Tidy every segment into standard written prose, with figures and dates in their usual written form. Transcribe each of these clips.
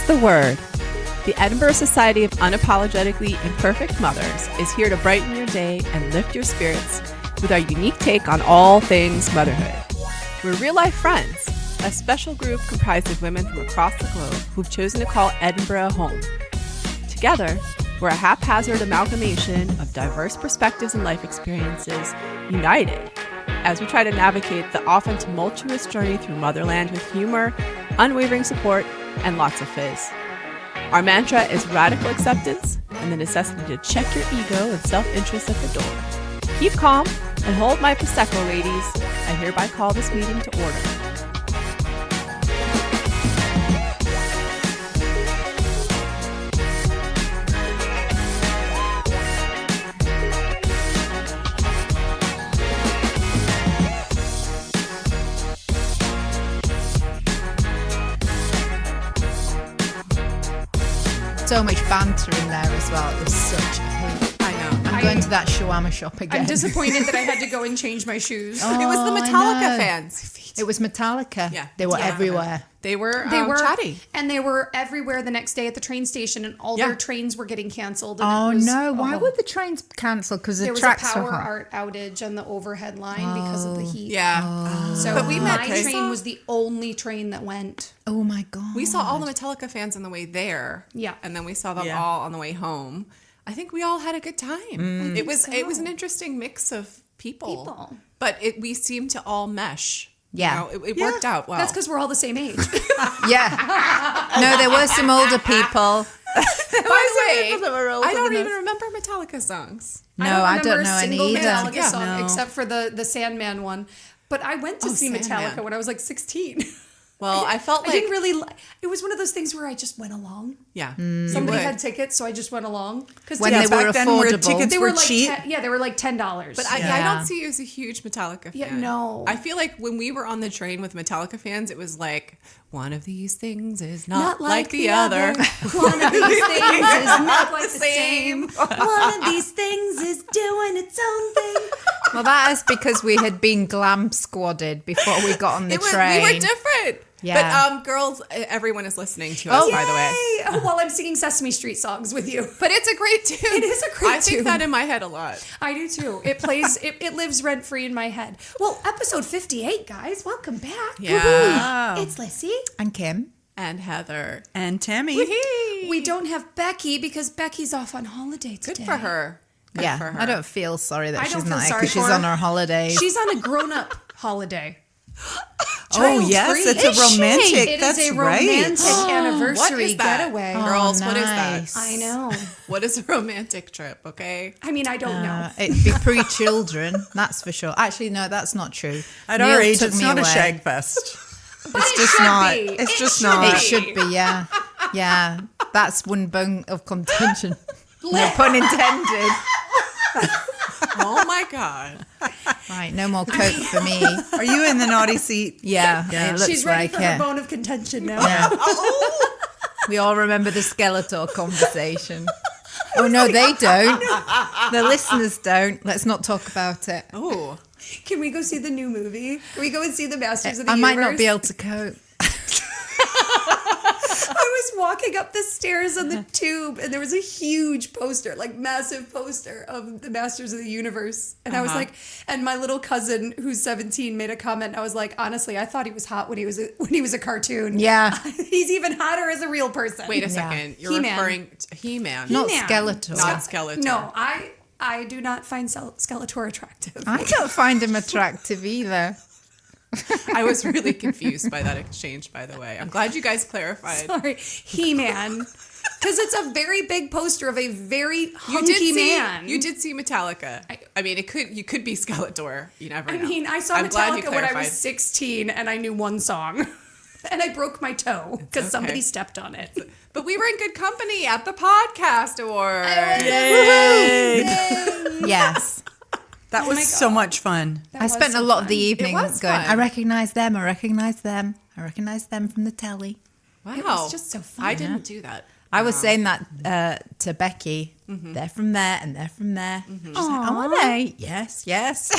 Spreads the word. The Edinburgh Society of Unapologetically Imperfect Mothers is here to brighten your day and lift your spirits with our unique take on all things motherhood. We're real-life friends, a special group comprised of women from across the globe who've chosen to call Edinburgh home. Together, we're a haphazard amalgamation of diverse perspectives and life experiences united as we try to navigate the often tumultuous journey through motherland with humor, unwavering support, and lots of fizz. Our mantra is radical acceptance and the necessity to check your ego and self-interest at the door. Keep calm and hold my Prosecco, ladies. I hereby call this meeting to order. So much banter in there as well. It was such a hoot. I know. I'm going to that shawarma shop again. I'm disappointed that I had to go and change my shoes. It was the Metallica fans. It was Metallica. Yeah. They were everywhere. They were chatty. And they were everywhere the next day at the train station, and all their trains were getting canceled. And Oh, it was, no. Why would the trains cancel? Because the there was a tracks were power hot. outage on the overhead line because of the heat. Yeah. So But we met my train was the only train that went. Oh, my God. We saw all the Metallica fans on the way there. Yeah. And then we saw them all on the way home. I think we all had a good time. It was an interesting mix of people. But we seemed to all mesh. Yeah. You know, it worked out well. That's because we're all the same age. Yeah. No, there were some older people. By the way, I don't even remember Metallica songs. No, I don't know a any single either. Metallica song except for the Sandman one. But I went to see Sandman. Metallica when I was like 16. Well, I felt I like... didn't really... It was one of those things where I just went along. Yeah. Somebody had tickets, so I just went along. When they were affordable. Tickets They were were like cheap. they were like $10. But I don't see you as a huge Metallica fan. Yeah, no. I feel like when we were on the train with Metallica fans, it was like, one of these things is not like the other. One of these things is not quite the same. One of these things is doing its own thing. Well, that is because we had been glam squadded before we got on the train. We were different. Yeah. But girls, everyone is listening to us, by the way. Yay! While I'm singing Sesame Street songs with you. But it's a great tune. It is a great I think tune. that in my head a lot. I do too. It plays, it lives rent free in my head. Well, episode 58, guys. Welcome back. Yeah. It's Lissy. And Kim. And Heather. And Tammy. We don't have Becky because Becky's off on holiday today. Good for her. Good Yeah. for her. I don't feel sorry that I she's don't not feel here sorry because she's for her. on her holidays. She's on a grown-up holiday. Oh, yes. Child-free. It's a Is she? romantic. It That's is a right. romantic What anniversary is that? getaway. Girls, what is that? nice. I know. What is a romantic trip, okay? I mean, I don't know. It'd be pre-children, that's for sure. Actually, no, that's not true. At Neil our age, took it's me not a away. shag fest. But It's it just should not. be. It's It just should not. It should be, yeah. Yeah, that's one bone of contention. No pun intended. Oh my God. Right, no more Coke for me. Are you in the naughty seat? Yeah, it looks She's ready like for her it. bone of contention now. Yeah. We all remember the Skeletor conversation. Oh, no, they don't. The listeners don't. Let's not talk about it. Oh. Can we go see the new movie? Can we go and see the Masters of the I Universe? might not be able to cope. I was walking up the stairs on the tube, and there was a huge poster, like massive poster of the Masters of the Universe. And I was like, and my little cousin, who's 17, made a comment. And I was like, honestly, I thought he was hot when he was a cartoon. Yeah. He's even hotter as a real person. Wait a second. You're He-Man. referring to He-Man. Not He-Man. Skeletor. Not Skeletor. No, I do not find Skeletor attractive. I don't find him attractive either. I was really confused by that exchange, by the way. I'm glad you guys clarified. Sorry, He-Man. Because it's a very big poster of a very hunky man. You did see Metallica. I mean, you could be Skeletor. You never know. I mean, I saw I'm glad you Metallica when I was clarified. 16 and I knew one song. And I broke my toe because okay. somebody stepped on it. But we were in good company at the podcast award. Yes. That was so much fun. I spent a lot of the It evening was going, fun. I recognise them, I recognise them, I recognise them from the telly. Wow. It was just so fun. I didn't do that. I was saying that to Becky. They're from there and they're from there. She's like, oh, are they? Yes, yes.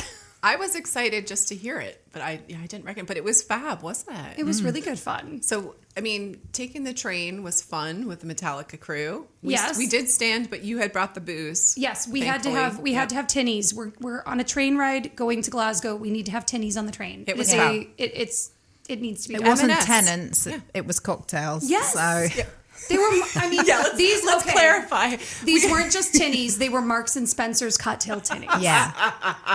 I was excited just to hear it, but I didn't reckon. But it was fab, wasn't it? It was really good fun. So, I mean, taking the train was fun with the Metallica crew. Yes. We did stand, but you had brought the booze. Yes, we had to have tinnies. We're on a train ride going to Glasgow. We need to have tinnies on the train. It was it needs to be. It wasn't M&S. tenants. It was cocktails. Yes. So. Yeah. They were. I mean, let's clarify. These weren't just tinnies. They were Marks and Spencer's cocktail tinnies. Yeah.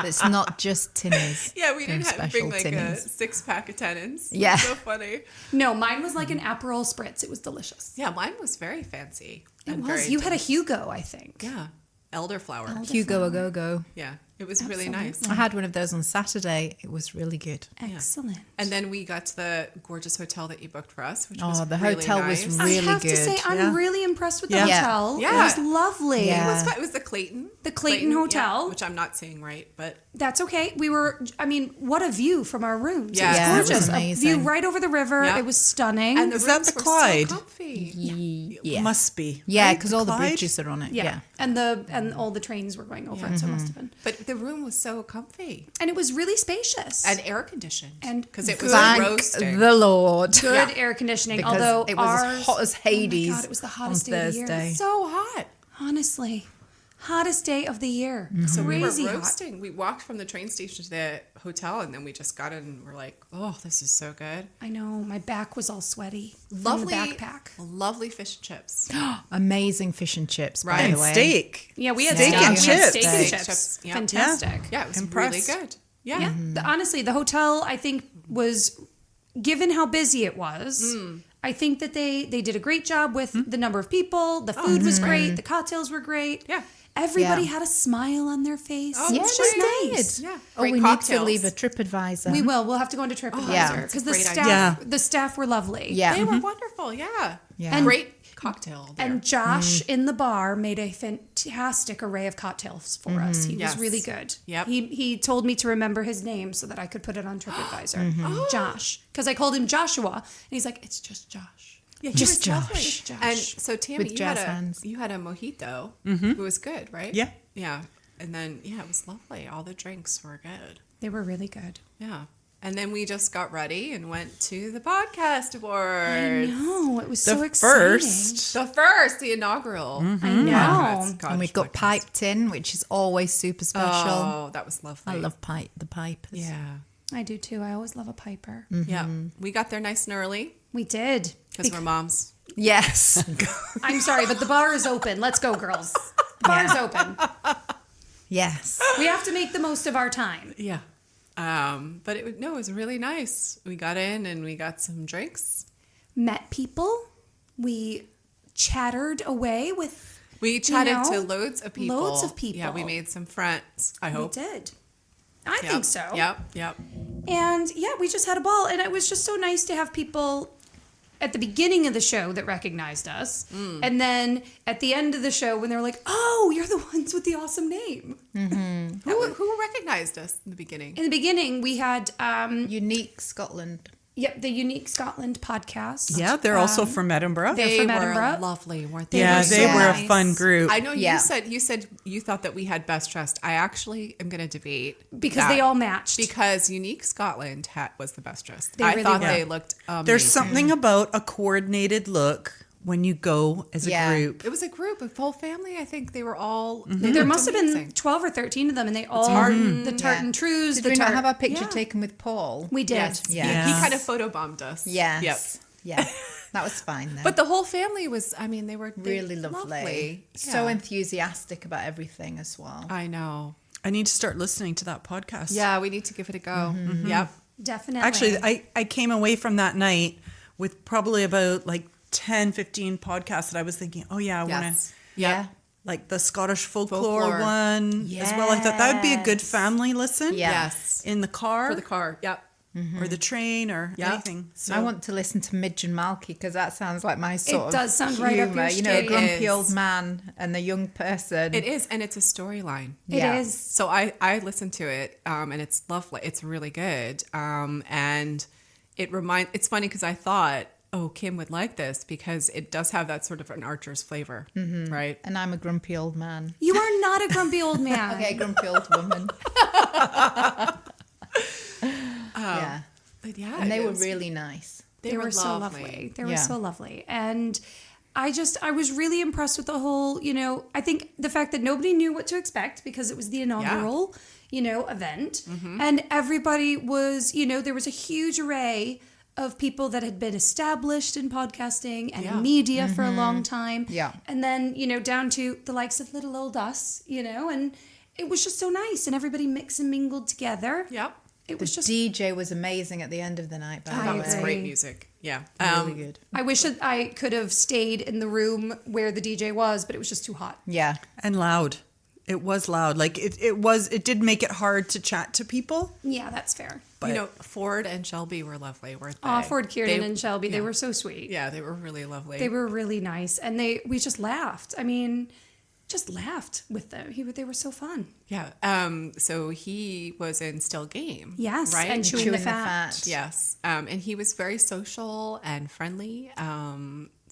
It's not just tinnies. Yeah, we didn't They're have to bring special like a tinnies. 6-pack of tenants. Yeah. So funny. No, mine was like an Aperol spritz. It was delicious. Yeah, mine was very fancy. It and was. very You had a dense. Hugo, I think. Yeah. Elderflower. Hugo a go-go. Yeah. It was really nice. I had one of those on Saturday. It was really good. Excellent. And then we got to the gorgeous hotel that you booked for us, which Oh, was the really hotel was nice. really I have to good. say, I'm Yeah. really impressed with the Yeah. hotel. Yeah. It was lovely. Yeah. It was fun. It was the Clayton. The Clayton Hotel. yeah, which I'm not saying right, but That's okay. What a view from our rooms. Yeah. It Yeah, it was was gorgeous. A amazing. view right over the river. Yeah. It was stunning. and the Is that rooms the were Clyde? so comfy. Yeah. Must be. Yeah, Right? because all the Clyde? bridges are on it. yeah. Yeah. And all the trains were going over it, so it must have been. But the room was so comfy And it was really spacious. and air conditioned, And because it was Thank roasting. the Lord. good Yeah. air conditioning. Because Although it was ours, as hot as Hades. Oh my God, it was the hottest on day of the year. Thursday. So hot. Honestly, hottest day of the year. So we were Crazy hot. roasting. We walked from the train station to the hotel, and then we just got in and we're like, "Oh, this is so good." I know my back was all sweaty. Lovely from the backpack. lovely fish and chips. Amazing fish and chips, by Right. the And way. steak. Yeah, we had Steak and We had chips. steak and Steak. chips. Yeah. Fantastic. Yeah, it was Impressed. really good. Yeah. Yeah. Honestly, the hotel, I think, was, given how busy it was, I think that they did a great job with the number of people. The food was great. The cocktails were great. Yeah. Everybody Yeah. had a smile on their face. Oh, It Yeah, was great. just they nice. did. Yeah. Oh, Great we cocktails. need to leave a TripAdvisor. We will. We'll have to go into TripAdvisor yeah. because That's the a great staff, idea. the staff were lovely. Yeah. They were wonderful. Yeah. Yeah. And- Great cocktail there. And Josh in the bar made a fantastic array of cocktails for us. He Yes. was really good. Yep. He told me to remember his name so that I could put it on TripAdvisor. Josh, because I called him Joshua, and he's like, "It's just Josh." Yeah, he Just was lovely. Josh. Josh. And so Tammy, With you had jazz hands. you had a mojito. It was good, right? Yeah. Yeah. And then it was lovely. All the drinks were good. They were really good. Yeah. And then we just got ready and went to the podcast awards. No, it was The so exciting. The inaugural. I know. Yeah, And we got piped in, which is always super special. Oh, that was lovely. I love the pipers. Yeah. I do too. I always love a piper. Yeah. We got there nice and early We did. because we're moms. Yes. I'm sorry, but the bar is open. Let's go, girls. The bar is open. Yes. We have to make the most of our time. Yeah. But it was really nice. We got in and we got some drinks. Met people. We chattered away with. We chatted know, to loads of people. loads of people. Yeah, we made some friends, I hope. We did. I Yep. think so. Yep. And yeah, we just had a ball. And it was just so nice to have people at the beginning of the show that recognized us. And then at the end of the show when they were like, "Oh, you're the ones with the awesome name." Who recognized us in the beginning? In the beginning, we had Unique Scotland. the Unique Scotland podcast. Yeah, they're also from Edinburgh. They're from Edinburgh. lovely, weren't they? yeah, were they so were nice. a fun group. I know Yeah. you said you thought that we had best dressed. I actually am going to debate Because that. they all matched. Because Unique Scotland was the best dressed. They I really thought were. they looked amazing. There's something about a coordinated look when you go as a Yeah. group. It was a group, a full family. I think they were all. There must have been 12 or 13 of them, and they all the tartan trues. Did the we not tart- have a picture Yeah. taken with Paul? We did. Yes. Yeah. He kind of photobombed us. Yes. Yep. Yeah. That was fine then. But the whole family was. I mean, they were really lovely. So Yeah. enthusiastic about everything as well. I know. I need to start listening to that podcast. Yeah, we need to give it a go. Yep. Definitely. Actually, I came away from that night with probably about like 10, 15 podcasts that I was thinking, oh yeah, I want to, Yes. Yeah. like the Scottish folklore Folklore. one as well. I thought that would be a good Yes. family listen. Yeah. Yes. In the car, For the car. Yep. or the train or Yeah. anything. So I want to listen to Midge and Malky because that sounds like my sort of does sound right up humour. your You know, a street. grumpy It is. old man and a young person. It is, and it's a storyline. It is. So I listened to it, and it's lovely. It's really good, and it's funny because I thought, oh, Kim would like this because it does have that sort of an Archer's flavor, right? And I'm a grumpy old man. You are not a grumpy old man. Okay, grumpy old woman. Yeah. But yeah, And they it were was- really nice. They were so lovely. They were Yeah. so lovely. And I was really impressed with the whole, I think the fact that nobody knew what to expect because it was the inaugural, event. And everybody was, there was a huge array of people that had been established in podcasting and in media for a long time. Yeah. And then, down to the likes of little old us, and it was just so nice. And everybody mixed and mingled together. Yep. It The was just DJ was amazing at the end of the night, by I That the was way. great agree. music. Yeah. Really good. I wish that I could have stayed in the room where the DJ was, but it was just too hot. Yeah. And loud. It was loud. Like it did make it hard to chat to people. Yeah, that's fair. But Ford and Shelby were lovely, weren't they? Oh, Ford, Kieran, They- and Shelby, they yeah. were so sweet. Yeah, they were really lovely. They were really nice, and we just laughed. I mean, just laughed with them. They were so fun. Yeah. So he was in Still Game. Yes, Right. and chewing the fat. Yes. And he was very social and friendly.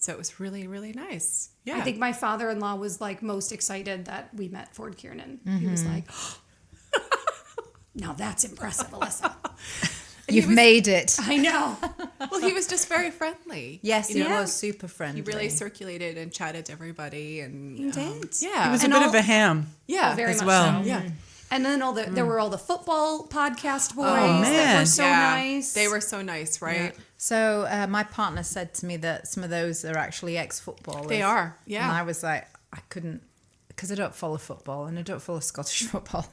So it was really, really nice. Yeah. I think my father-in-law was like most excited that we met Ford Kiernan. He was like, "Now that's impressive, Alyssa." You've made it. I know. well, he was just very friendly. Yes, he You know, was super friendly. He really circulated and chatted to everybody, and He did. yeah, He was a And bit all- of a ham. yeah, Very as much well. so. yeah. And then there were all the football podcast boys that man. were so Yeah. nice. They were so nice, right? So my partner said to me that some of those are actually ex-footballers. They are, yeah. And I was like, I couldn't, because I don't follow football and I don't follow Scottish football.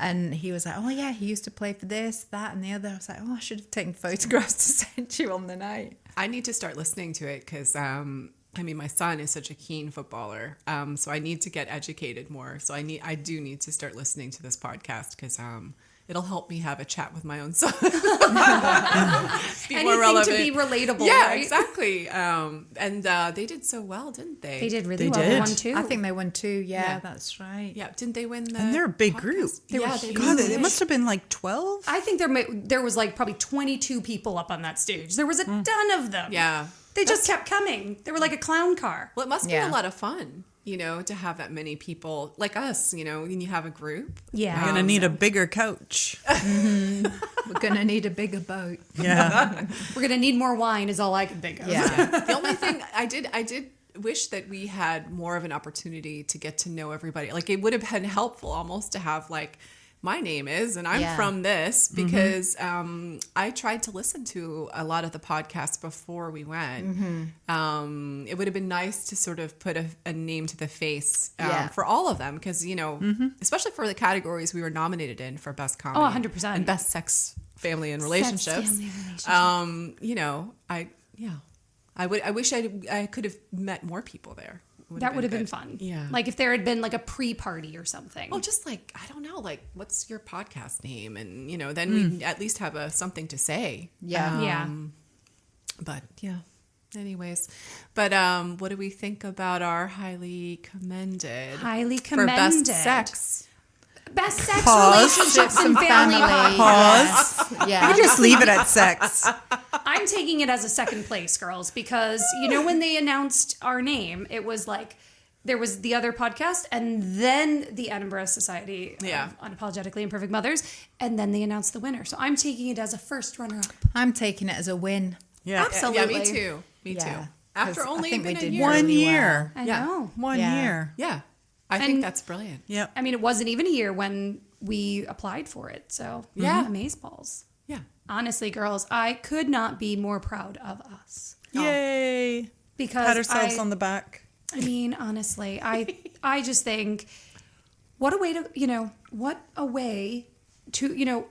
And he was like, oh yeah, he used to play for this, that, and the other. I was like, oh, I should have taken photographs to send you on the night. I need to start listening to it because, my son is such a keen footballer. So I need to get educated more. So I do need to start listening to this podcast because it'll help me have a chat with my own son. Be more Anything to relevant. be relatable, Yeah, right? exactly. And they did so well, didn't they? They did really They well. They did. won too. I think they won 2. Yeah, Yeah. that's right. Yeah, didn't they win the And they're a big podcast? group. They were Yeah, they huge. God, did. it must have been like 12. I think there was like probably 22 people up on that stage. There was a ton of them. Yeah. They just kept coming. They were like a clown car. Well, it must be Yeah. a lot of fun, to have that many people like us, when you have a group. Yeah. You're gonna need a bigger couch. We're going to need a bigger boat. Yeah. We're going to need more wine is all I can think of. Yeah. The only thing I did wish that we had more of an opportunity to get to know everybody. Like it would have been helpful almost to have like, my name is, and I'm Yeah. from this because I tried to listen to a lot of the podcasts before we went. It would have been nice to sort of put a name to the face Yeah. for all of them because, especially for the categories we were nominated in for Best Comedy. 100%. And Best Sex, Family, and Relationships. Family, relationships. I wish I could have met more people there. That would have been good. fun. Yeah. Like if there had been like a pre-party or something. Well, just like, I don't know, like, what's your podcast name? And, then we at least have something to say. Yeah. Yeah. But, yeah. Anyways. But what do we think about our highly commended? Highly For best commended. sex. Best sex, Pause. relationships, and family. Pause. Yes. Yeah. You just leave it at sex. I'm taking it as a second place, girls, because when they announced our name, it was like there was the other podcast and then the Edinburgh Society Yeah. of Unapologetically Imperfect Mothers, and then they announced the winner. So I'm taking it as a first runner-up. I'm taking it as a win. Yeah. Absolutely. Yeah, me too. Me Yeah. too. After 'Cause I only think we been a did year. One really well. year. I Yeah. know. One Yeah. year. Yeah. I think And- that's brilliant. Yep. I mean, it wasn't even a year when we applied for it. So Yeah. amazeballs. Yeah. Honestly, girls, I could not be more proud of us. Yay. Because Pat ourselves on the back. I mean, honestly, I just think what a way to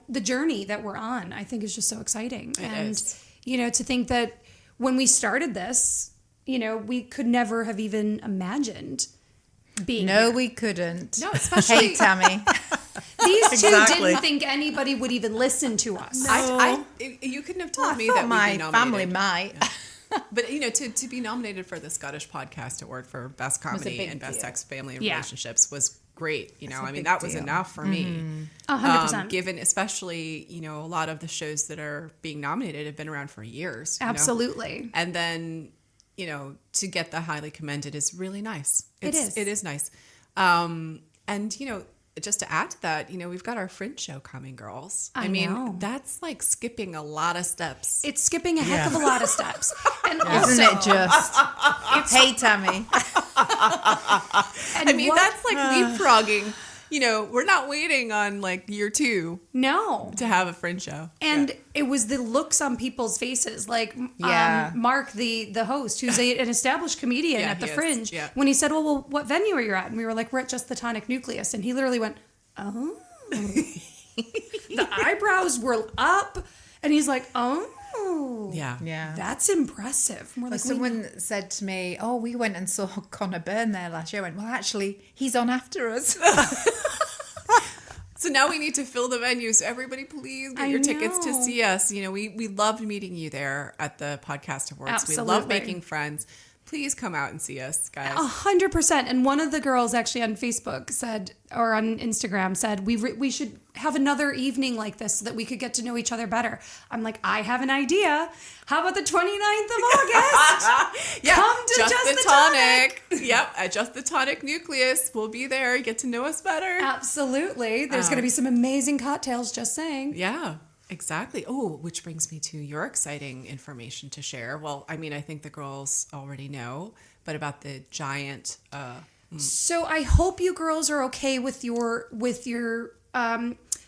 the journey that we're on, I think is just so exciting. It is. To think that when we started this, we could never have even imagined being No, here. we couldn't. No, especially Hey, Tammy. These two Exactly. didn't think anybody would even listen to us. you couldn't have told I me thought that we'd my be nominated. family might. But to be nominated for the Scottish Podcast Award for Best Comedy big and Best deal. Sex, Family, and Yeah. Relationships was great. a I mean, big that was deal. enough for me. 100%. Given especially, a lot of the shows that are being nominated have been around for years. Absolutely. And then, to get the highly commended is really nice. It is. It is nice. And, just to add to that, we've got our Fringe show coming, girls. I mean, know. that's like skipping a lot of steps. It's skipping a heck of a lot of steps. And Isn't it just? Hey, Tammy. and I mean, what- that's like leapfrogging. We're not waiting on like year 2 no. to have a Fringe show. And it was the looks on people's faces. Like Yeah. Mark, the host, who's an established comedian Yeah, at the he is. Fringe, Yeah. when he said, well, what venue are you at? And we were like, we're at Just the Tonic Nucleus. And he literally went, oh. The eyebrows were up. And he's like, oh. Yeah. That's impressive. And we're Well, like, someone said to me, "Oh, we went and saw Connor Byrne there last year." I went, "Well, actually, he's on after us." So now we need to fill the venue. So everybody, please get I your tickets to know. see us. We loved meeting you there at the Podcast Awards. We love Absolutely. making friends. Please come out and see us, guys. 100%. And one of the girls actually on Facebook said, or on Instagram said, we should have another evening like this so that we could get to know each other better. I'm like, I have an idea. How about the 29th of August? Yeah, Come to Just Just the the Tonic. Yep, at Just the Tonic Nucleus. We'll be there. Get to know us better. Absolutely. There's going to be some amazing cocktails, just saying. Yeah, exactly. Oh, which brings me to your exciting information to share. Well, I mean, I think the girls already know, but about the giant. So I hope you girls are okay with your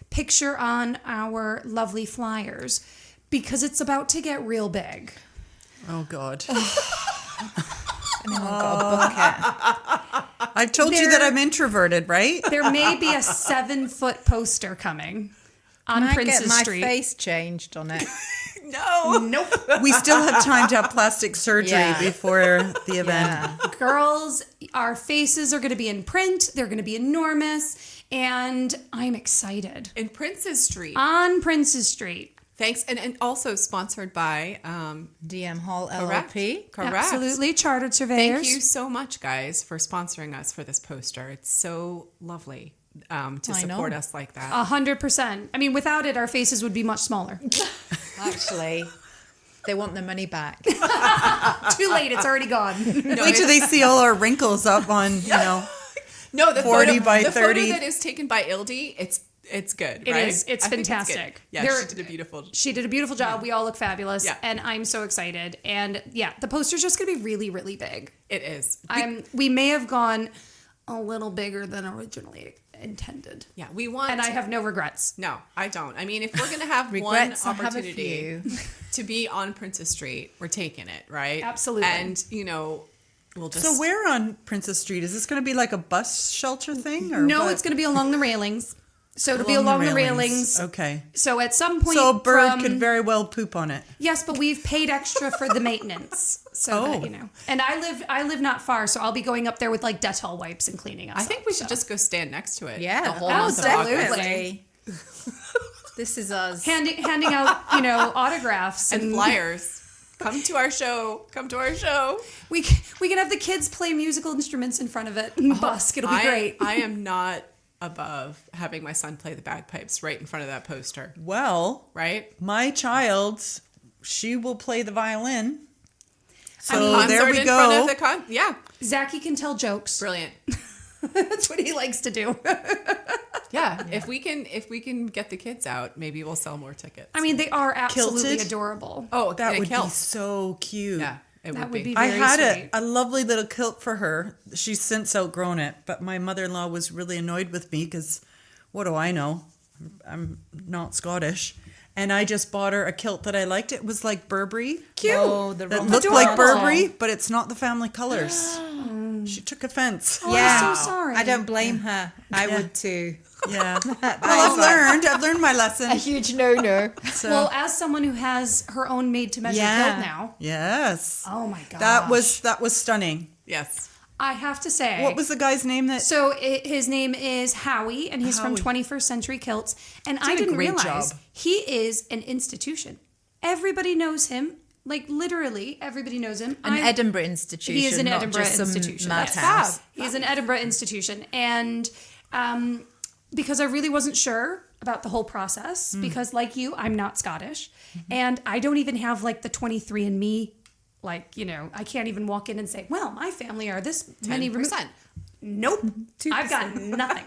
picture on our lovely flyers, because it's about to get real big. Oh God. Anyone got a bucket? I've told you that I'm introverted, right? There may be a 7-foot poster coming on Can I Princess get my Street. face changed on it? No. Nope. We still have time to have plastic surgery Yeah. before the event. Yeah. Girls, our faces are going to be in print. They're going to be enormous. And I'm excited. In Princess Street. On Princess Street. Thanks. And also sponsored by DM Hall Correct. LLP. Correct. Absolutely. Chartered Surveyors. Thank you so much, guys, for sponsoring us for this poster. It's so lovely to I support know. us like that. 100%. I mean, without it, our faces would be much smaller. Actually, they want their money back. Too late. It's already gone. Wait till they see all our wrinkles up on, No, the 40 photo, by the 30. photo that is taken by Ildi, it's good, It right? is. It's I think fantastic. good. Yeah, There- she did a beautiful. She did a beautiful job. We all look fabulous. Yeah. And I'm so excited. And yeah, the poster's just going to be really, really big. It is. We may have gone a little bigger than originally intended. Yeah, we want. And I have no regrets. No, I don't. I mean, if we're gonna have Regrets, one I have a opportunity few. to be on Princess Street, we're taking it, right? Absolutely. And we'll just. So where on Princess Street? Is this going to be like a bus shelter thing? Or No, what? it's going to be along the railings. So it'll be along the railings. Okay. So at some point, So a bird from- could very well poop on it. Yes, but we've paid extra for the maintenance, so that Oh. you know. And I live not far, so I'll be going up there with like Dettol wipes and cleaning us. I think we should just go stand next to it. Yeah. the whole Oh, month of August. definitely. This is us. handing out autographs And flyers. Come to our show. Come to our show. We can have the kids play musical instruments in front of it and busk. It'll be great. I am not above having my son play the bagpipes right in front of that poster. Well, Right? my child, she will play the violin. So Concert there we in front go. of the yeah. Zachy can tell jokes. Brilliant. That's what he likes to do. Yeah. If we can get the kids out, maybe we'll sell more tickets. I mean, they are absolutely Kilted? adorable. Oh, That in a would be kilt. so cute. Yeah, it That would would be. be I very had sweet. a lovely little kilt for her. She's since outgrown it, but my mother-in-law was really annoyed with me because what do I know? I'm not Scottish. And I just bought her a kilt that I liked. It was like Burberry. Cute. Oh, the That wrong looked Adorable. like Burberry, but it's not the family colors. She took offense. Oh, Yeah. I'm so sorry. I don't blame her. I would too. Yeah. Well, I've learned my lesson. huge no-no. So, Well, as someone who has her own made-to-measure Yeah. kilt now, yes. oh my god, That was stunning. Yes. I have to say. What was the guy's name that So his name is Howie, and he's from Howie. 21st Century Kilts. And I Did a didn't great realize job. he is an institution. Everybody knows him. Like literally, everybody knows him. An Edinburgh institution. He is an not Edinburgh just some institution. That's madhouse. fab. He's an Edinburgh institution, and because I really wasn't sure about the whole process, because like you, I'm not Scottish, and I don't even have like the 23andMe. Like, I can't even walk in and say, well, my family are this many 10%. Nope. I've got nothing.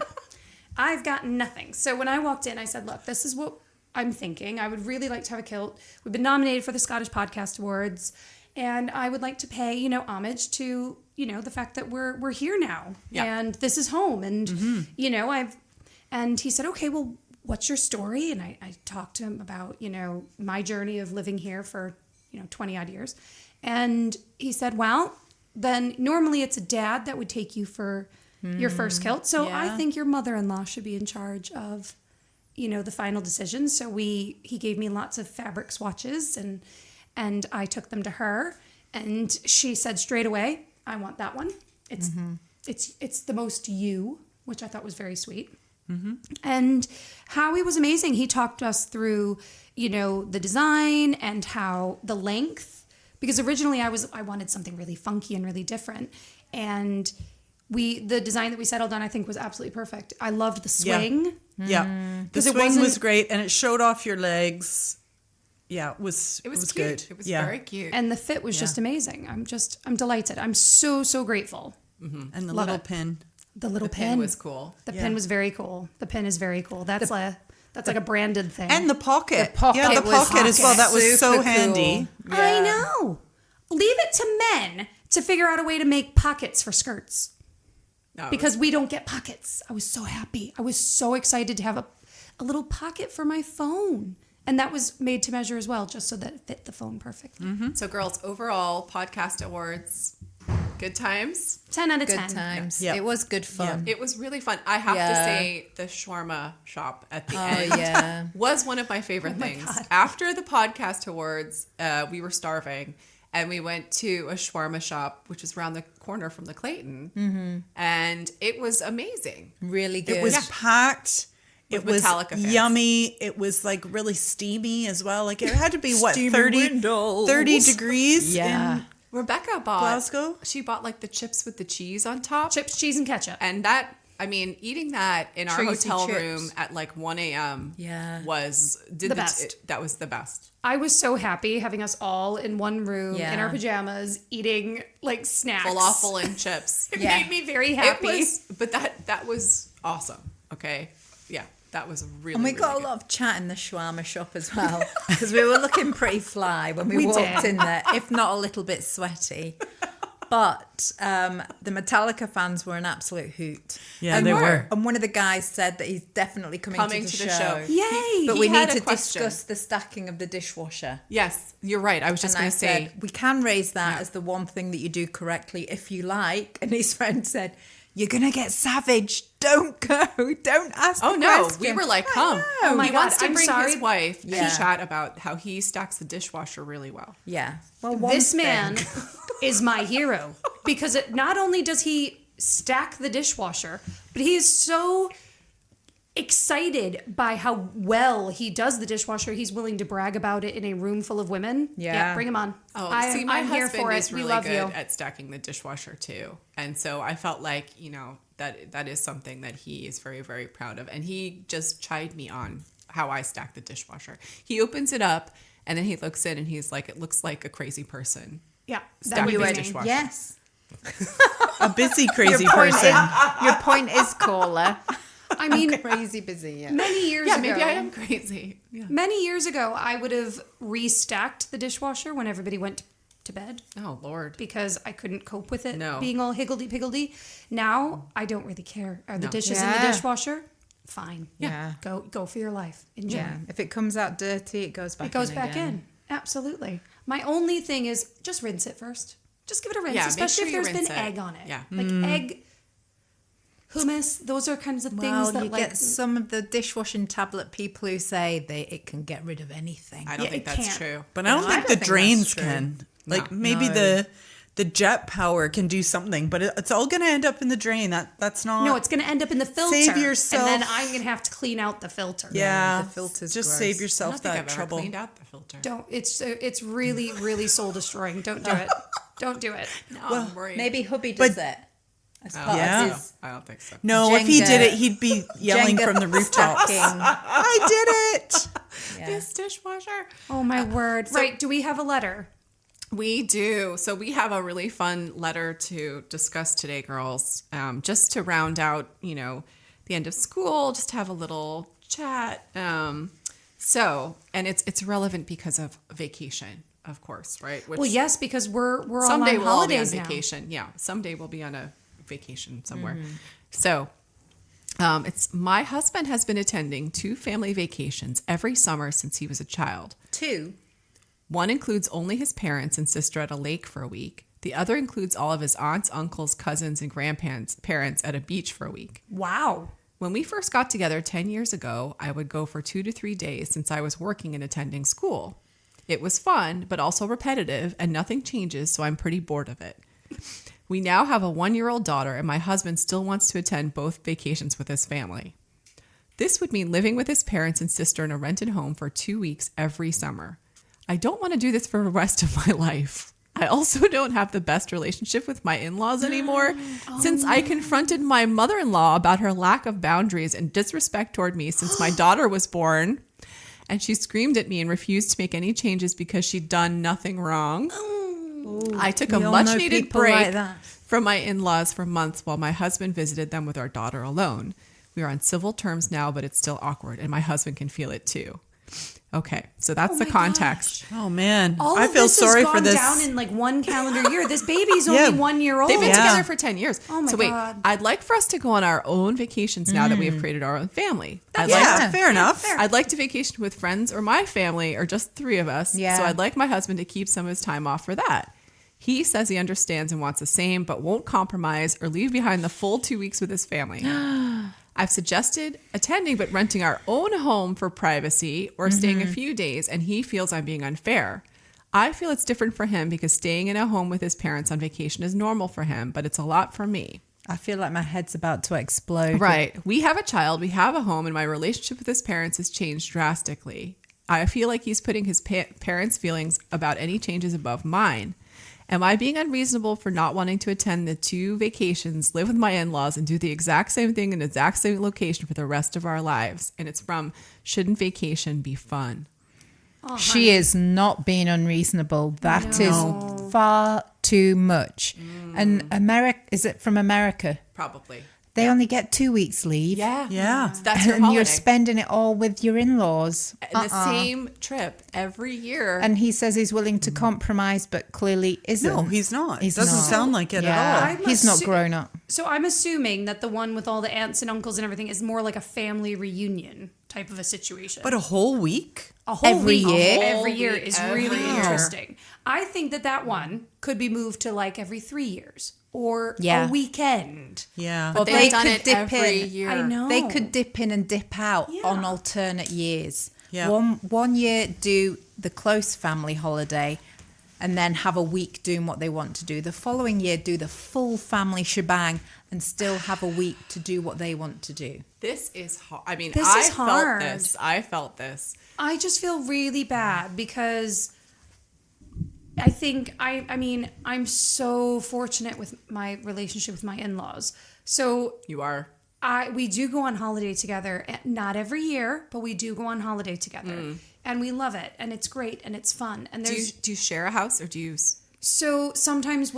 I've got nothing. So when I walked in, I said, look, this is what I'm thinking. I would really like to have a kilt. We've been nominated for the Scottish Podcast Awards, and I would like to pay, homage to, the fact that we're here now, and this is home. And, and he said, okay, well, what's your story? And I talked to him about, my journey of living here for, 20 odd years. And he said, well, then normally it's a dad that would take you for your first kilt. So I think your mother-in-law should be in charge of, the final decision. So he gave me lots of fabric swatches and I took them to her, and she said straight away, I want that one. It's the most you, which I thought was very sweet. And Howie was amazing. He talked us through, the design and how the length, because originally I wanted something really funky and really different. And the design that we settled on, I think, was absolutely perfect. I loved the swing. Yeah. The swing was great, and it showed off your legs. Yeah, it was cute. good. It was very cute. And the fit was just amazing. I'm delighted. I'm so, so grateful. And the Love little it. pin. The little The pin was cool. The pin was very cool. The pin is very cool. That's like a branded thing. And the pocket. The pocket the was pocket as well. That was super so cool. handy. I know. Leave it to men to figure out a way to make pockets for skirts. No, Because we don't get pockets. I was so happy. I was so excited to have a little pocket for my phone. And that was made to measure as well, just so that it fit the phone perfectly. So, girls, overall, podcast awards, good times. 10 out of 10. Good times. Yeah. It was good fun. It was really fun. I have to Yeah. say, the shawarma shop at the Oh, end yeah. was one of my favorite things. After the podcast awards, we were starving, and we went to a shawarma shop, which is around the corner from the Clayton, and it was amazing. Really good. It was packed. It With was Metallica fans. yummy. It was like really steamy as well. Like it had to be Steamy 30 windows. degrees Yeah. in Rebecca bought Glasgow? She bought like the chips with the cheese on top. Chips, cheese, and ketchup. And that, I mean, eating that in our Tracy hotel chips. room at like 1 a.m. Yeah. was The best. That was the best. I was so happy having us all in one room Yeah. in our pajamas eating like snacks. Falafel and chips. It Yeah. made me very It happy. was, but that was awesome. Okay, yeah, that was really. And we got really a lot of chat in the shawarma shop as well, because we were looking pretty fly when we walked did. in there, if not a little bit sweaty. But the Metallica fans were an absolute hoot. Yeah, and they were. And one of the guys said that he's definitely coming to the show. Yay! But He we had need a to question. discuss the stacking of the dishwasher. Yes, you're right. I was just And going I to say. said, we can raise that Yeah. as the one thing that you do correctly if you like. And his friend said, you're going to get savage. Don't go. Don't ask Oh the no, question. we were like, come. Oh my he wants God, to I'm bring sorry. his wife Yeah. to chat about how he stacks the dishwasher really well. Yeah. Well, This man is my hero because not only does he stack the dishwasher, but he is so excited by how well he does the dishwasher. He's willing to brag about it in a room full of women. Yeah. Bring him on. Oh, I'm my here husband for is it. really We love good you. at stacking the dishwasher too, and so I felt like that is something that he is very, very proud of, and he just chided me on how I stack the dishwasher. He opens it up and then he looks in and he's like, "It looks like a crazy person." Yeah, Stack that the would be me. dishwasher. Yes. A busy, crazy person. Your point is, caller. I mean, Crazy busy, yeah. many years Yeah, ago. maybe I am crazy. Yeah. Many years ago, I would have restacked the dishwasher when everybody went to bed Oh Lord. because I couldn't cope with it No. being all higgledy-piggledy. Now, I don't really care. Are the No. dishes in the Yeah. dishwasher? Fine. Yeah. Go for your life. Enjoy. Yeah. If it comes out dirty, it goes back It goes in back again. in. Absolutely. My only thing is just rinse it first. Just give it a rinse, Yeah, make especially sure you if there's rinse been it. egg on it. Yeah. Like egg, hummus, those are kinds of things Well, that you like get some of the dishwashing tablet people who say it can get rid of anything. I don't Yeah, think it that's can't. true. But I don't I think don't the think drains that's true. can. Like No. maybe No. the jet power can do something, but it's all going to end up in the drain. That's not. No, it's going to end up in the filter. Save yourself- And then I'm going to have to clean out the filter. Yeah, the filter's just gross. save I yourself don't think that I've ever trouble. cleaned out the filter. Don't. It's really, really soul destroying. Don't do it. Don't do it. No, I'm worried. Maybe hubby does But- it. As I part don't Yeah. of think his so. I don't think so. No, if he Jenga- did it, he'd be yelling Jenga from the rooftops. stacking. I did it. Yeah. This dishwasher. Oh my word. Right. Do we have a letter? We do. So we have a really fun letter to discuss today, girls. Just to round out, the end of school, just have a little chat. So, and it's relevant because of vacation, of course, right? Which Well, yes, because we're all someday on we'll all be on holidays now. vacation. Yeah, someday we'll be on a vacation somewhere. So, it's my husband has been attending 2 family vacations every summer since he was a child. 2. One includes only his parents and sister at a lake for a week. The other includes all of his aunts, uncles, cousins, and grandparents at a beach for a week. Wow. When we first got together 10 years ago, I would go for 2 to 3 days since I was working and attending school. It was fun, but also repetitive, and nothing changes, so I'm pretty bored of it. We now have a 1-year-old daughter, and my husband still wants to attend both vacations with his family. This would mean living with his parents and sister in a rented home for 2 weeks every summer. I don't want to do this for the rest of my life. I also don't have the best relationship with my in-laws anymore since I confronted my mother-in-law about her lack of boundaries and disrespect toward me since my daughter was born. And she screamed at me and refused to make any changes because she'd done nothing wrong. I took a We all know much-needed people break like that. from my in-laws for months while my husband visited them with our daughter alone. We are on civil terms now, but it's still awkward, and my husband can feel it too. Okay, so that's the my context. Oh man, All I of feel this sorry has for gone this. down in like 1 calendar year. This baby's Yeah. only 1 year old. They've been Yeah. together for 10 years. Oh my so wait, God. I'd like for us to go on our own vacations now that we have created our own family. I'd Yeah, fair enough. I'd like to vacation with friends or my family or just 3 of us. Yeah. So I'd like my husband to keep some of his time off for that. He says he understands and wants the same, but won't compromise or leave behind the full 2 weeks with his family. I've suggested attending but renting our own home for privacy or staying a few days, and he feels I'm being unfair. I feel it's different for him because staying in a home with his parents on vacation is normal for him, but it's a lot for me. I feel like my head's about to explode. Right. We have a child, we have a home, and my relationship with his parents has changed drastically. I feel like he's putting his parents' feelings about any changes above mine. Am I being unreasonable for not wanting to attend the 2 vacations, live with my in-laws, and do the exact same thing in the exact same location for the rest of our lives? And it's from Shouldn't Vacation Be Fun? She is not being unreasonable. That is far too much. And America, is it from America? Probably. They only get 2 weeks leave. Yeah. That's your And holiday. you're spending it all with your in-laws. And the same trip every year. And he says he's willing to compromise, but clearly isn't. No, he's not. He's Doesn't not. sound like it Yeah. at all. I'm He's not assu- grown up. So I'm assuming that the one with all the aunts and uncles and everything is more like a family reunion type of a situation. But a whole week? a whole every week, year? every Whole year week, is every really year. interesting. I think that one could be moved to like every 3 years or Yeah. a weekend. Yeah. But They they've done could it dip every in. year. I know. They could dip in and dip out Yeah. on alternate years. Yeah. One year do the close family holiday and then have a week doing what they want to do. The following year do the full family shebang and still have a week to do what they want to do. This is hard. I mean, This I is hard. felt this. I felt this. I just feel really bad because I think I mean I'm so fortunate with my relationship with my in-laws. So You are. we do go on holiday together, not every year, but we do go on holiday together, and we love it, and it's great, and it's fun, and there's Do you share a house or do you? so sometimes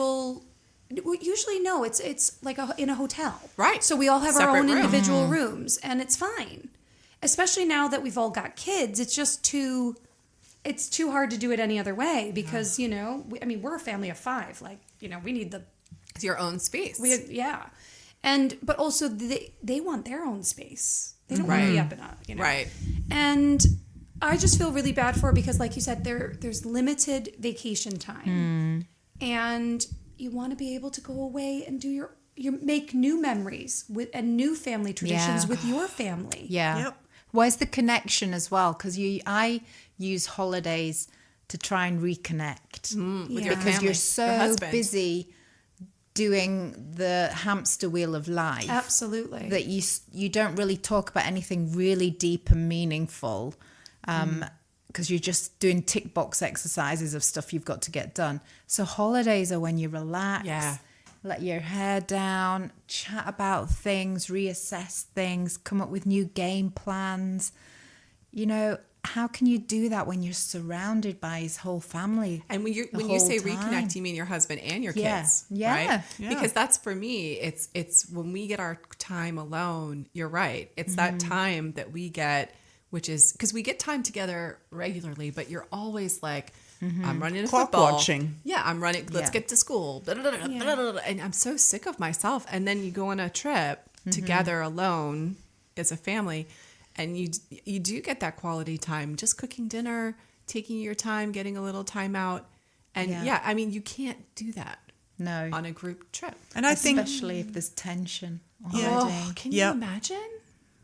usually no, it's like in a hotel, Right. So we all have our Separate own room. individual rooms, and it's fine. Especially now that we've all got kids, it's just too hard to do it any other way because we're a family of 5, like we need It's your own space. but also they want their own space. They don't want to be up and up, Right. And I just feel really bad for it because, like you said, there's limited vacation time, and you want to be able to go away and do you make new memories and new family traditions Yeah. with your family. Yeah. Yep. Where's the connection as well? Because I use holidays to try and reconnect With your because family, you're your so husband. busy doing the hamster wheel of life. Absolutely. That you don't really talk about anything really deep and meaningful because you're just doing tick box exercises of stuff you've got to get done. So holidays are when you relax, let your hair down, chat about things, reassess things, come up with new game plans. how can you do that when you're surrounded by his whole family? And when you whole say time? reconnect, you mean your husband and your Yeah. kids, Yeah. right? Yeah. Because that's for me. It's when we get our time alone. You're right. It's that time that we get, which is because we get time together regularly, but you're always like, I'm running a Clock football. watching. Yeah, I'm running. Let's Yeah. get to school. And I'm so sick of myself. And then you go on a trip together alone as a family, and you do get that quality time, just cooking dinner, taking your time, getting a little time out. And Yeah. I mean, you can't do that No. on a group trip. And I think Especially if there's tension already. Oh, can you Yeah. imagine?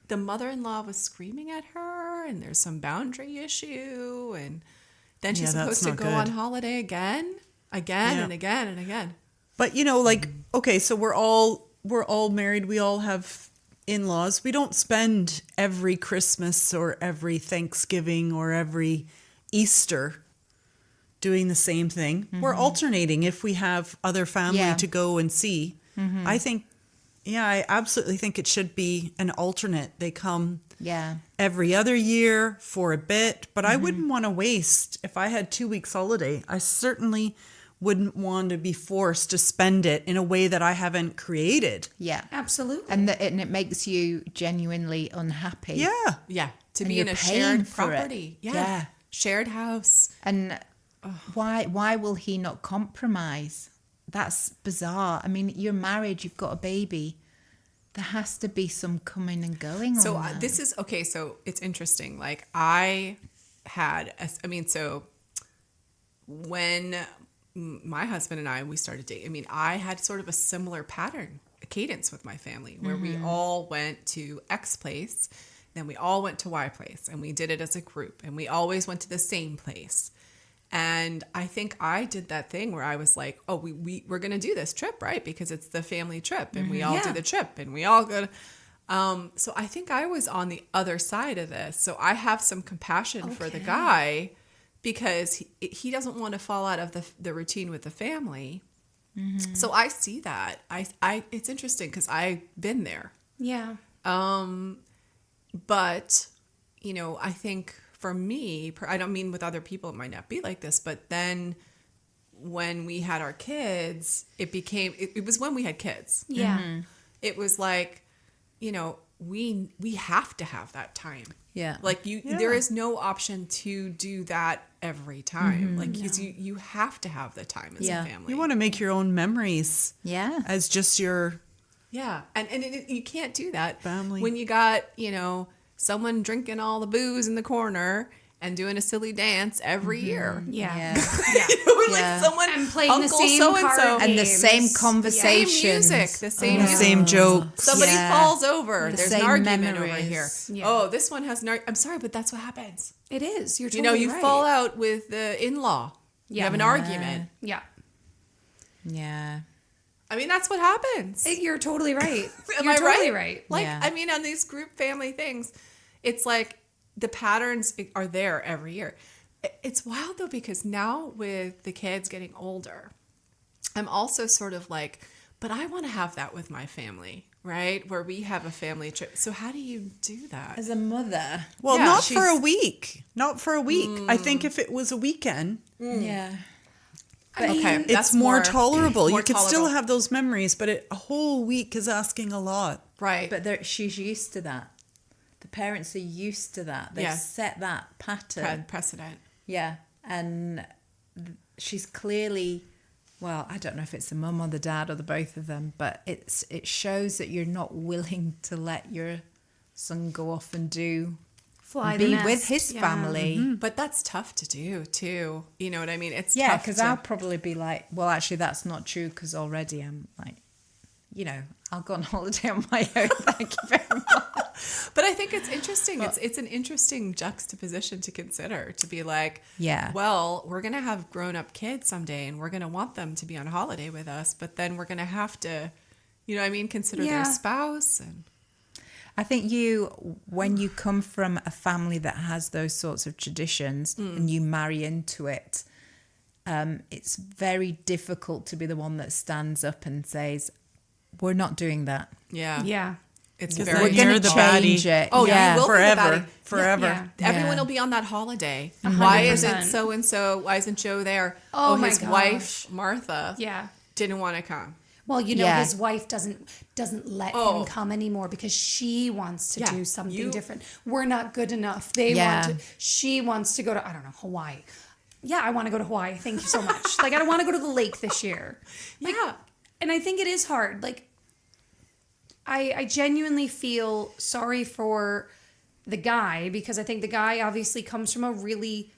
The mother-in-law was screaming at her, and there's some boundary issue, and then she's Yeah, that's supposed to not go good. on holiday again Yeah. and again and again. But you know, like, okay, so we're all married. We all have in-laws. We don't spend every Christmas or every Thanksgiving or every Easter doing the same thing. We're alternating if we have other family Yeah. to go and see. I think, I absolutely think it should be an alternate. They come Yeah. every other year for a bit, but I wouldn't want to waste, if I had 2 weeks holiday, I certainly wouldn't want to be forced to spend it in a way that I haven't created. Yeah. Absolutely. And it makes you genuinely unhappy. Yeah. Yeah, to And be you're in a paying shared for it. property. Yeah. Yeah. Shared house. And why will he not compromise? That's bizarre. I mean, you're married, you've got a baby. There has to be some coming and going So on that. this is okay. So it's interesting. Like I had, so when my husband and we started dating, I had sort of a similar pattern, a cadence with my family where we all went to X place, then we all went to Y place, and we did it as a group, and we always went to the same place. And I think I did that thing where I was like, oh, we're going to do this trip, right? Because it's the family trip, and we all do the trip, and we all go to... So I think I was on the other side of this. So I have some compassion for the guy because he doesn't want to fall out of the routine with the family. So I see that. It's interesting because I've been there. yeah. But, I think for me, I don't mean with other people it might not be like this, but then when we had our kids, it was when we had kids. Yeah. It was like, we have to have that time. Yeah. Like there is no option to do that every time. Like you have to have the time as a Yeah. family. You want to make your own memories Yeah. as just your Yeah. And you can't do that Family. when you got, someone drinking all the booze in the corner and doing a silly dance every year. Yeah. Yeah. Yeah. Like Yeah. someone And playing the Uncle same so-and-so. card And the same games. Same conversations. music, the same the music. same jokes. Somebody Yeah. falls over. The There's an same argument over memories. here. Yeah. Oh, this one has I'm sorry, but that's what happens. It is. You're totally You right. fall out with the in-law. You Yeah. have an argument. Yeah. Yeah. That's what happens. You're totally right. Am You're I totally right? right. Like, Yeah. on these group family things, it's like the patterns are there every year. It's wild though, because now with the kids getting older, I'm also sort of like, but I want to have that with my family, right? Where we have a family trip. So how do you do that? As a mother. Well, Yeah, not for she's- a week. Not for a week. I think if it was a weekend, Yeah. Okay, it's that's more tolerable. more You could still tolerable. have those memories, but a whole week is asking a lot. Right. But she's used to that. The parents are used to that. They've Yeah. set that pattern. Precedent. Yeah. And she's clearly, well, I don't know if it's the mum or the dad or the both of them, but it shows that you're not willing to let your son go off and Fly the be nest. with his Yeah. family. But that's tough to do too. You know what I mean? It's Yeah, tough because to- I'll probably be like, well, actually, that's not true because already I'm like, I'll go on holiday on my own. Thank you very much. But I think it's interesting. It's an interesting juxtaposition to consider, to be like, Yeah. well, we're going to have grown-up kids someday and we're going to want them to be on holiday with us, but then we're going to have to, consider Yeah. their spouse. And I think when you come from a family that has those sorts of traditions and you marry into it, it's very difficult to be the one that stands up and says, we're not doing that. yeah. Yeah. It's Because very. then you're We're the going to change baddie. it. Oh, yeah. you will Forever. be the baddie. Forever. Yeah. Everyone Yeah. will be on that holiday. Why isn't so and so? Why isn't Joe there? Oh my his gosh. wife Martha. Yeah. Didn't want to come. Well, you know, Yeah. his wife doesn't let Oh. him come anymore because she wants to Yeah, do something you- different. We're not good enough. They Yeah. want to. She wants to go to, I don't know, Hawaii. Yeah, I want to go to Hawaii. Thank you so much. Like, I don't want to go to the lake this year. Like, Yeah. and I think it is hard. Like, I genuinely feel sorry for the guy because I think the guy obviously comes from a really